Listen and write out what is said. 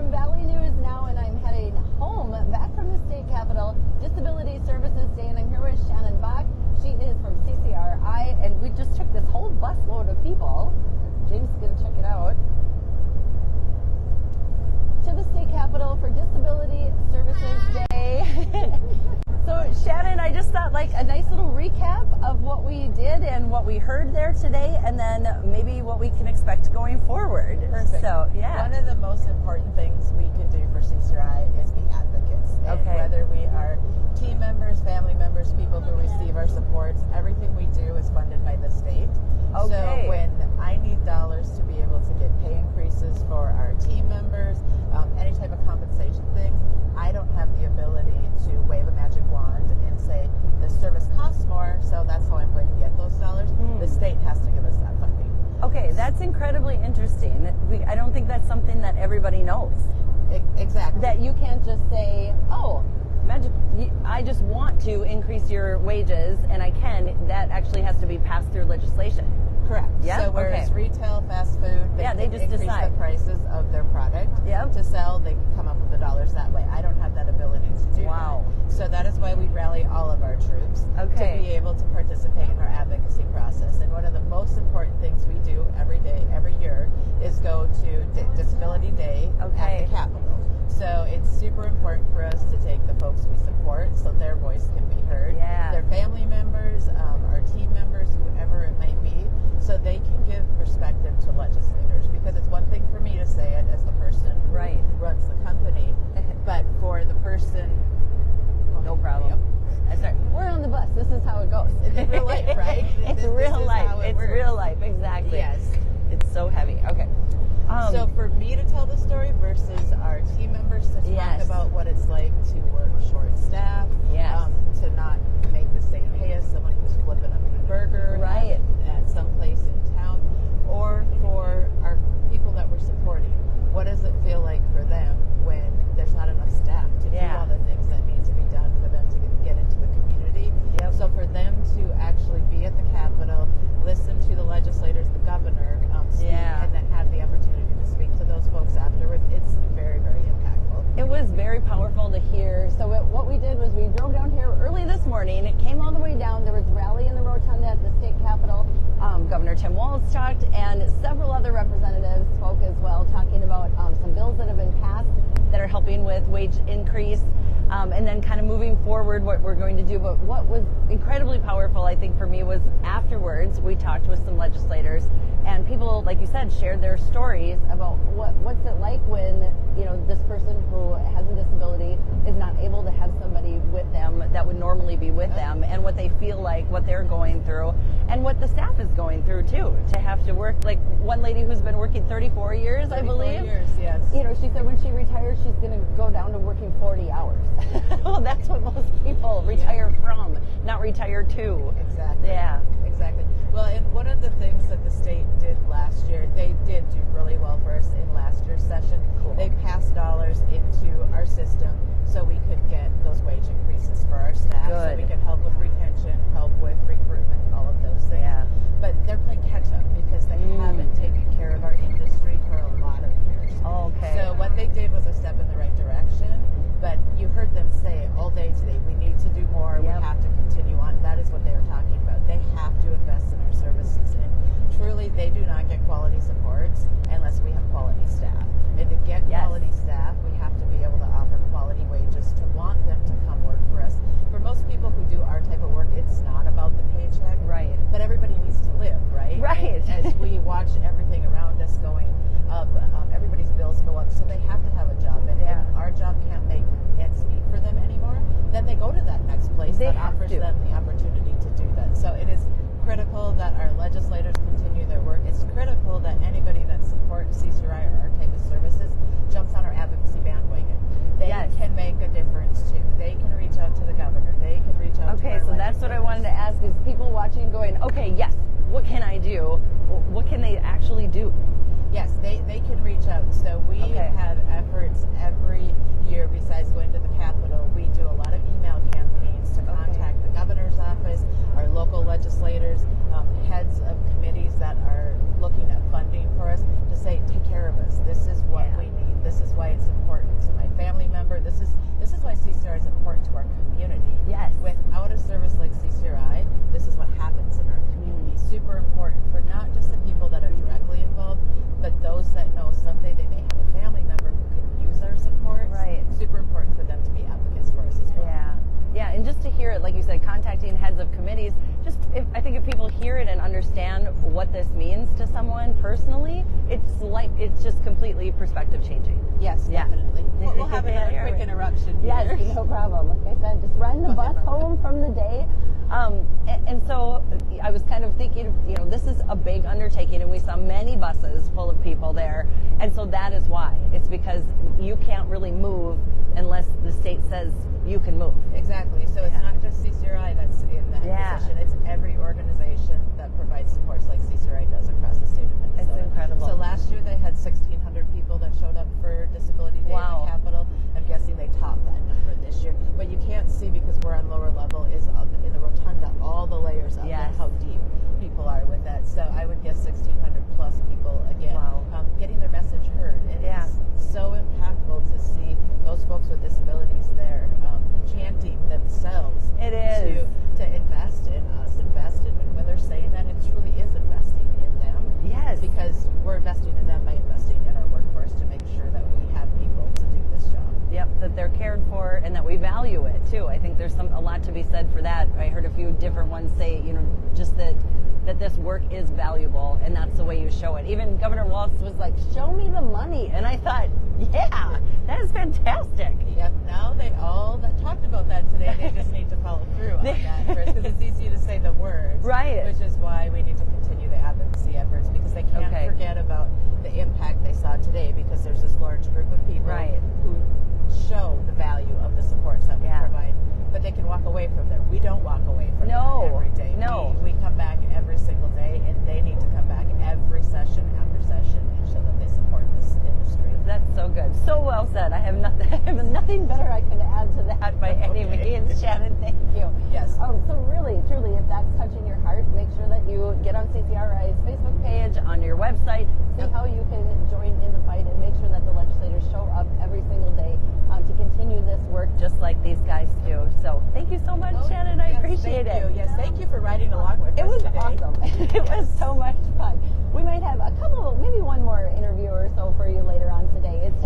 from Valley News now, and I'm heading home back from the state capitol, Disability Services Day, and I'm here with Shannon Bock. She is from CCRI, and we just took this whole busload of people. James is going to check it out. To the state capitol for Disability Services Day. So Shannon, I just thought like a nice little recap of what we did and what we heard there today, and then maybe what we can expect going forward. Perfect. So yeah. One of the most important things we can do for CCRI is be advocates. And Okay. whether we are team members, family members, people who receive our supports, everything we do is funded by the state. Okay. So when I need dollars to be able to get pay increases for our team members, any type of compensation things, I don't have the ability to wave a magic wand and say the service costs more, so that's how I'm going to get those dollars. The state has to give us that funding. Okay, that's incredibly interesting. I don't think that's something that everybody knows. Exactly. That you can't just say, oh, I just want to increase your wages, and I can. That actually has to be passed through legislation. Correct. Yeah? So whereas Okay. retail, fast food, they Yeah, they can just increase decide. the prices of their product Yep. to sell, they can come up with the dollars that way. I don't have that ability to do Wow. that. So that is why we rally all of our troops Okay. to be able to participate in our advocacy process. And one of the most important things we do every day, every year, is go to Disability Day Okay. at the Capitol. So it's super important for us to take the folks we support so their voice can be heard. Yeah. Their family members, our team members, whoever it might be, so they can give perspective to legislators. Because it's one thing for me to say it as the person who Right. runs the company, but for the person... No problem. Yep. That's right. We're on the bus. This is how it goes. It's real life, right? It's This real is life. how it It's works. real life. Exactly. Yes. It's so heavy. Okay. So for me to tell the story versus our team members to talk Yes. about what it's like to work short-staffed, Yes. to not make the same pay as someone who's flipping a burger Right. at some place in town, or for our people that we're supporting. What does it feel like for them when there's not enough staff to do Yeah. all the things that need to be done for them to get into the community? Yep. So for them to actually be at the Capitol, listen to the legislators, the governor, speak, Yeah. and then have the opportunity to speak to those folks afterwards, it's very, very impactful. It was very powerful to hear. So what we did was we drove down here early this morning. It came all the way down. There was a rally in the rotunda at the state capitol. Governor Tim Walz talked, and several other representatives spoke as well, talking about some bills that have been passed that are helping with wage increase, and then kind of moving forward what we're going to do. But what was incredibly powerful, I think, for me was afterwards we talked with some legislators, and people, like you said, shared their stories about what's it like when, you know, this person who has a disability is not able to have somebody with them that would normally be with them, and what they feel like, what they're going through, and what the staff is going through too, to have to work. Like one lady who's been working 34 years, I 34 believe. years, yes. You know, she said when she retires, she's going to go down to working 40 hours. Well, that's what most people retire from, not retire to. Exactly. Yeah. Exactly. Well, and one of the things that the state did last year, they did do really well for us in last year's session. Cool. They passed dollars into our system so we could get those wage increases for our staff. So Good. we could help with retention, help with recruitment, all of those things. Yeah. But they're playing catch up because they haven't taken care of our industry for a lot of years. Okay. So what they did was a step in the right direction, but you heard them say all day today, we need to do more, Yep. we have to continue on. That is what they are talking about. They have to invest in our services, and truly they do not get quality supports unless we have quality staff. And to get Yes. quality staff, we have to be able to offer quality wages to want them to come work for us. For most people who do our type of work, it's not about the paycheck. Right. But everybody needs to live, right? Right. And as we watch everything around us going up, everybody's bills go up, so they have to have a job. And Yeah. if our job can't make ends meet for them anymore, then they go to that next place They that have offers to. them the opportunity to do that. So it is critical that our legislators continue their work. It's critical that anybody that supports CCRI or our type of services jumps on our advocacy bandwagon. They Yes. can make a difference too. They can reach out to the governor. They can reach out to Okay, our so that's what I wanted to legislators. ask, is people watching going, okay, yes, what can I do? What can they actually do? Yes, they can reach out. So we Okay. have efforts every year besides going to the Capitol. We do a lot of email campaigns to contact the governor's office, our local legislators, heads of committees that are looking at funding for us to say, take care of us. This is what we need. This is why it's important. disabilities, I think if people hear it and understand what this means to someone personally, it's just completely perspective changing. Yes, Yeah. definitely. We'll have another quick interruption here. Yes, no problem. Like I said, just riding the bus home from the day. And so I was kind of thinking, this is a big undertaking, and we saw many buses full of people there. And so that is why. It's because you can't really move unless the state says you can move. Exactly. So it's not just CCRI that's in that position. It's every organization that provides supports like CCRI does across the state of Minnesota. It's incredible. So last year they had 1,600 people that showed up for Disability Day in the Capitol. I'm guessing they topped that number this year. But you can't see because we're on lower level is in the rotunda, all the layers of and how deep people are with that. So I would guess 1,600 plus people again getting their message heard. And it's so impactful to see those folks with disabilities there chanting themselves. It is. To invest in us, and when they're saying that, it truly is investing in them. Yes. Because we're investing in them by investing in our workforce to make sure that we have people to do this job. Yep, that they're cared for and that we value it too. I think there's a lot to be said for that. I heard a few different ones say, just that this work is valuable, and that's the way you show it. Even Governor Walz was like, "Show me the money," and I thought, yeah, that is fantastic. Yep. Now they all talked about that today. They just need to follow through on that first, because it's easy to say the words, right? Which is why we need to continue the advocacy efforts, because they can't forget about the impact they saw today, because there's this large group of people who show the value of the supports that we provide, but they can walk away from there. We don't walk away from that every day. No. We come back every single day, and they need to come back every session after session and show that they support this industry. That's so good. So well said. I have nothing better I can add to that by any means. Shannon, thank you. Yes. So really, truly, if that's touching your heart, make sure that you get on CCRI's Facebook page, on your website, see how you can join in the fight, and make sure that the legislators show up every single day to continue this work just like these guys do. So thank you so much, Shannon. I appreciate it. Yes, thank you for riding along with us today. It was awesome. It was so much fun. We might have maybe one more interview or so for you later on today. It's